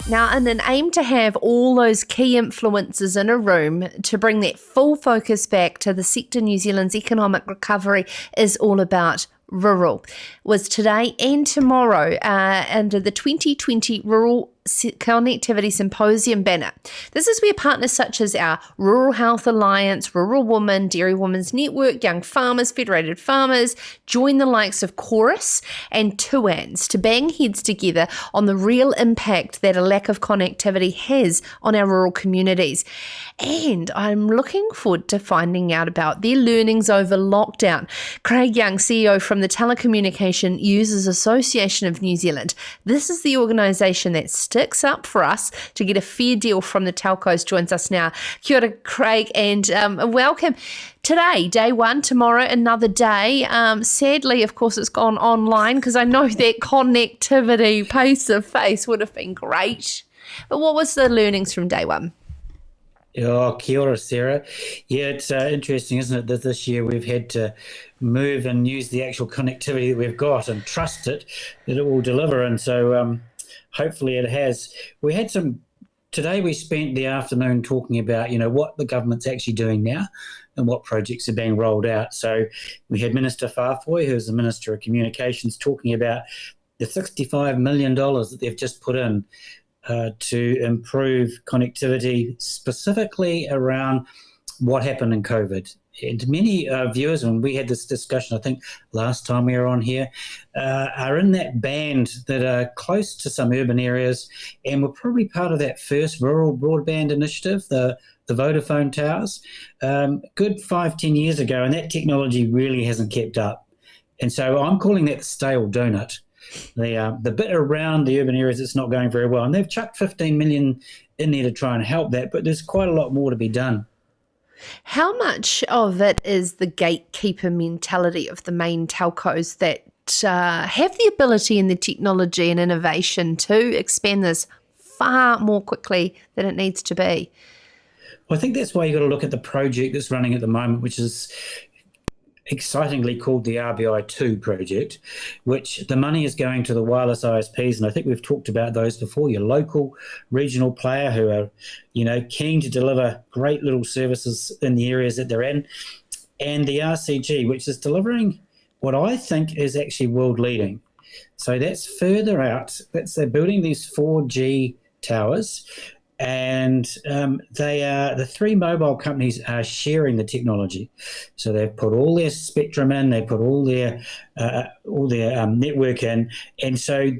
Now, in an aim to have all those key influencers in a room to bring that full focus back to the sector, New Zealand's economic recovery is all about rural. Was today and tomorrow under the 2020 Rural Connectivity Symposium banner. This is where partners such as our Rural Health Alliance, Rural Women, Dairy Women's Network, Young Farmers, Federated Farmers join the likes of Chorus and TUANZ to bang heads together on the real impact that a lack of connectivity has on our rural communities. And I'm looking forward to finding out about their learnings over lockdown. Craig Young, CEO from the Telecommunication Users Association of New Zealand. This is the organisation that sticks up for us to get a fair deal from the telcos, joins us now. Kia ora, Craig, and welcome. Today, day one, tomorrow, another day. Sadly, of course, it's gone online because I know that connectivity face-to-face would have been great. But what was the learnings from day one? Oh, kia ora, Sarah. Yeah, it's interesting, isn't it, that this year we've had to move and use the actual connectivity that we've got and trust it, that it will deliver. And so hopefully it has. Today we spent the afternoon talking about, what the government's actually doing now and what projects are being rolled out. So we had Minister Farfoy, who's the Minister of Communications, talking about the $65 million that they've just put in to improve connectivity, specifically around what happened in COVID. And many viewers, when we had this discussion, I think last time we were on here, are in that band that are close to some urban areas and were probably part of that first rural broadband initiative, the Vodafone towers, good 5-10 years ago, and that technology really hasn't kept up. And so I'm calling that the stale donut. The bit around the urban areas, it's not going very well. And they've chucked 15 million in there to try and help that, but there's quite a lot more to be done. How much of it is the gatekeeper mentality of the main telcos that have the ability and the technology and innovation to expand this far more quickly than it needs to be? Well, I think that's why you've got to look at the project that's running at the moment, which is excitingly called the RBI2 project, which the money is going to the wireless ISPs, and I think we've talked about those before, your local regional player who are, keen to deliver great little services in the areas that they're in, and the RCG, which is delivering what I think is actually world leading. So that's further out. They're building these 4G towers, and the three mobile companies are sharing the technology. So they've put all their spectrum in, they put all their network in, and so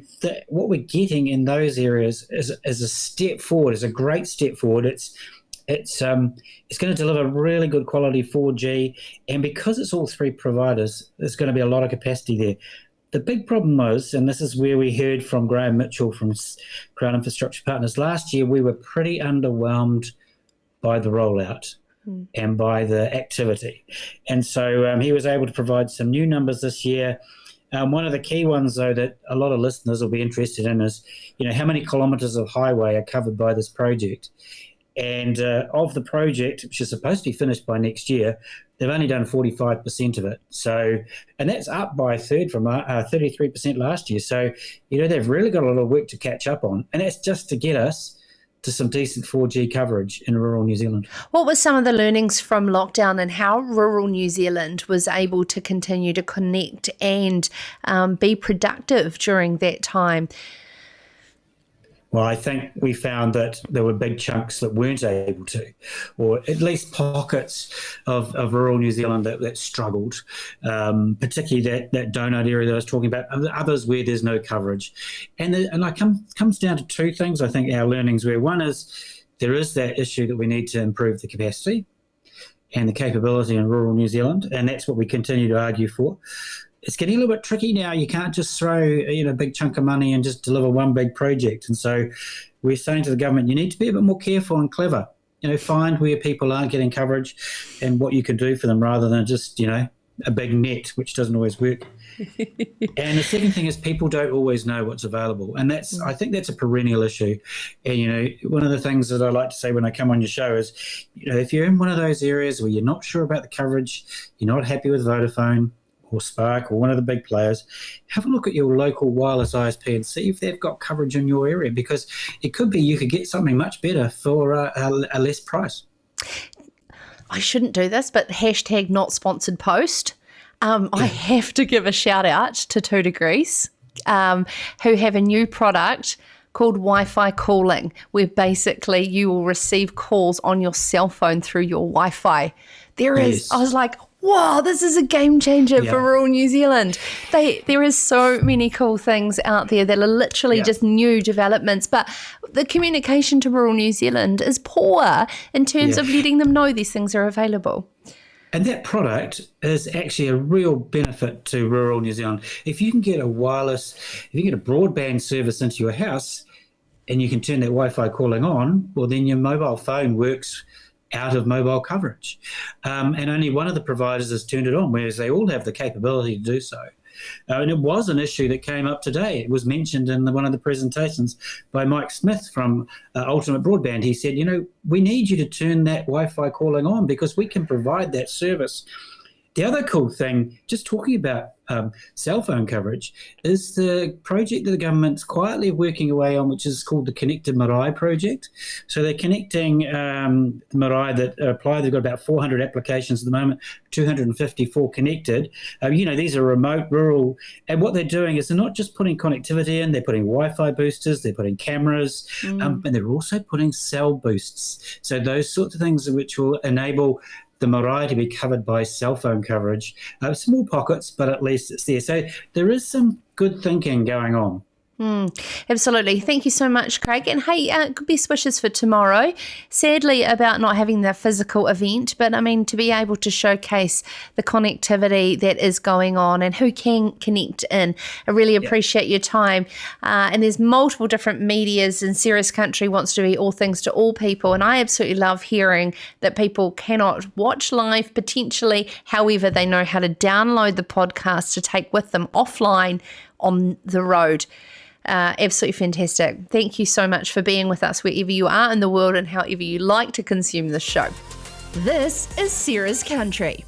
what we're getting in those areas is a step forward. Is a great step forward. It's going to deliver really good quality 4G, and because it's all three providers, there's going to be a lot of capacity there. The big problem was, and this is where we heard from Graham Mitchell from Crown Infrastructure Partners, last year we were pretty underwhelmed by the rollout and by the activity. And so he was able to provide some new numbers this year. One of the key ones, though, that a lot of listeners will be interested in is, how many kilometres of highway are covered by this project. And of the project, which is supposed to be finished by next year, they've only done 45% of it. So, and that's up by a third from 33% last year. So, they've really got a lot of work to catch up on. And that's just to get us to some decent 4G coverage in rural New Zealand. What were some of the learnings from lockdown and how rural New Zealand was able to continue to connect and be productive during that time? Well, I think we found that there were big chunks that weren't able to, or at least pockets of rural New Zealand that struggled, particularly that donut area that I was talking about, and others where there's no coverage. And it comes down to two things, I think, our learnings were. One is there is that issue that we need to improve the capacity and the capability in rural New Zealand, and that's what we continue to argue for. It's getting a little bit tricky now. You can't just throw a big chunk of money and just deliver one big project. And so we're saying to the government, you need to be a bit more careful and clever. Find where people aren't getting coverage and what you can do for them rather than just, a big net, which doesn't always work. And the second thing is people don't always know what's available. And I think that's a perennial issue. And, one of the things that I like to say when I come on your show is, if you're in one of those areas where you're not sure about the coverage, you're not happy with Vodafone, or Spark or one of the big players, have a look at your local wireless ISP and see if they've got coverage in your area, because it could be you could get something much better for a less price. I shouldn't do this, but hashtag not sponsored post. I have to give a shout out to 2 Degrees, who have a new product called Wi-Fi calling, where basically you will receive calls on your cell phone through your Wi-Fi. I was like, wow, this is a game changer for rural New Zealand. There is so many cool things out there that are literally just new developments, but the communication to rural New Zealand is poor in terms of letting them know these things are available. And that product is actually a real benefit to rural New Zealand. If you can get a broadband service into your house and you can turn that Wi-Fi calling on, well, then your mobile phone works out of mobile coverage. And only one of the providers has turned it on, whereas they all have the capability to do so. And it was an issue that came up today. It was mentioned in one of the presentations by Mike Smith from Ultimate Broadband. He said, we need you to turn that Wi-Fi calling on because we can provide that service. The other cool thing, just talking about cell phone coverage, is the project that the government's quietly working away on, which is called the Connected Marae project. So they're connecting the marae that apply. They've got about 400 applications at the moment, 254 connected. These are remote, rural. And what they're doing is they're not just putting connectivity in, they're putting Wi-Fi boosters, they're putting cameras, and they're also putting cell boosts. So those sorts of things which will enable the marae to be covered by cell phone coverage. Small pockets, but at least it's there. So there is some good thinking going on. Absolutely. Thank you so much, Craig. And hey, best wishes for tomorrow. Sadly about not having the physical event, but I mean, to be able to showcase the connectivity that is going on and who can connect in. I really appreciate your time. And there's multiple different medias, and Sarah's Country wants to be all things to all people. And I absolutely love hearing that people cannot watch live potentially. However, they know how to download the podcast to take with them offline on the road. Absolutely fantastic. Thank you so much for being with us wherever you are in the world and however you like to consume the show. This is Sarah's Country.